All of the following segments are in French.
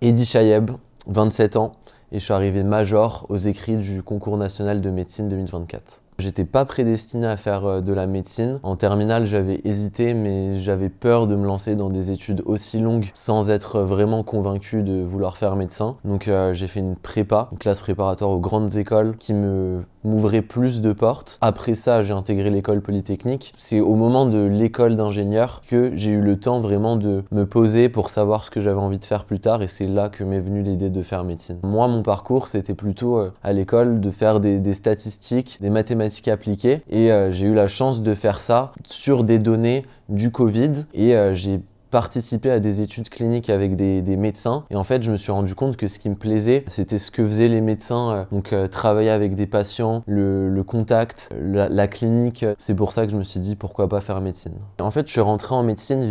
Eddy Chayeb, 27 ans, et je suis arrivé major aux écrits du concours national de médecine 2024. J'étais pas prédestiné à faire de la médecine. En terminale, j'avais hésité, mais j'avais peur de me lancer dans des études aussi longues sans être vraiment convaincu de vouloir faire médecin. Donc j'ai fait une prépa, une classe préparatoire aux grandes écoles qui m'ouvrait plus de portes. Après ça, j'ai intégré l'école polytechnique. C'est au moment de l'école d'ingénieur que j'ai eu le temps vraiment de me poser pour savoir ce que j'avais envie de faire plus tard, et c'est là que m'est venue l'idée de faire médecine. Moi, mon parcours, c'était plutôt à l'école de faire des statistiques, des mathématiques appliquées, et j'ai eu la chance de faire ça sur des données du Covid, et j'ai participé à des études cliniques avec des médecins, et en fait je me suis rendu compte que ce qui me plaisait c'était ce que faisaient les médecins, travailler avec des patients, le contact, la clinique. C'est pour ça que je me suis dit pourquoi pas faire médecine. En fait je suis rentré en médecine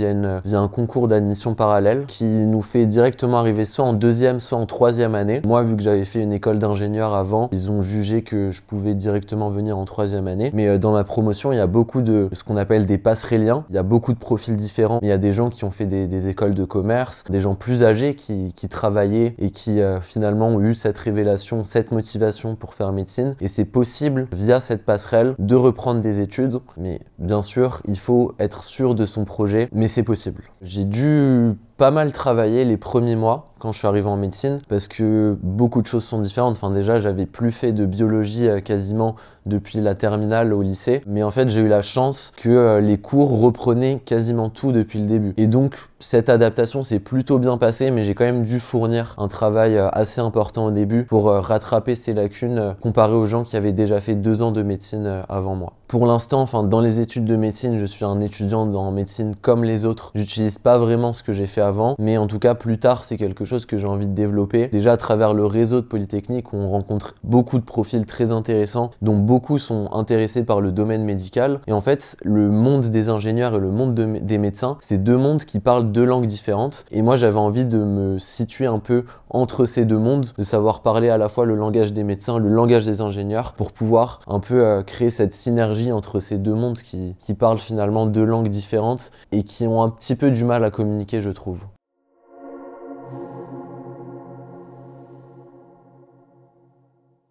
via un concours d'admission parallèle qui nous fait directement arriver soit en deuxième soit en troisième année. Moi, vu que j'avais fait une école d'ingénieur avant, ils ont jugé que je pouvais directement venir en troisième année, mais dans ma promotion il y a beaucoup de ce qu'on appelle des passerelliens. Il y a beaucoup de profils différents. Il y a des gens qui ont fait des écoles de commerce, des gens plus âgés qui travaillaient et qui finalement ont eu cette révélation, cette motivation pour faire médecine. Et c'est possible via cette passerelle de reprendre des études, mais bien sûr il faut être sûr de son projet, mais c'est possible. J'ai dû pas mal travailler les premiers mois quand je suis arrivé en médecine parce que beaucoup de choses sont différentes. Enfin déjà j'avais plus fait de biologie quasiment depuis la terminale au lycée, mais en fait j'ai eu la chance que les cours reprenaient quasiment tout depuis le début, et donc cette adaptation s'est plutôt bien passée, mais j'ai quand même dû fournir un travail assez important au début pour rattraper ces lacunes comparé aux gens qui avaient déjà fait 2 ans de médecine avant moi. Pour l'instant, dans les études de médecine, je suis un étudiant en médecine comme les autres. J'utilise pas vraiment ce que j'ai fait avant, mais en tout cas plus tard c'est quelque chose que j'ai envie de développer. Déjà à travers le réseau de Polytechnique, on rencontre beaucoup de profils très intéressants, dont beaucoup sont intéressés par le domaine médical. Et en fait, le monde des ingénieurs et le monde des médecins, c'est deux mondes qui parlent deux langues différentes. Et moi j'avais envie de me situer un peu entre ces deux mondes, de savoir parler à la fois le langage des médecins, le langage des ingénieurs, pour pouvoir un peu créer cette synergie entre ces deux mondes qui parlent finalement deux langues différentes et qui ont un petit peu du mal à communiquer, je trouve.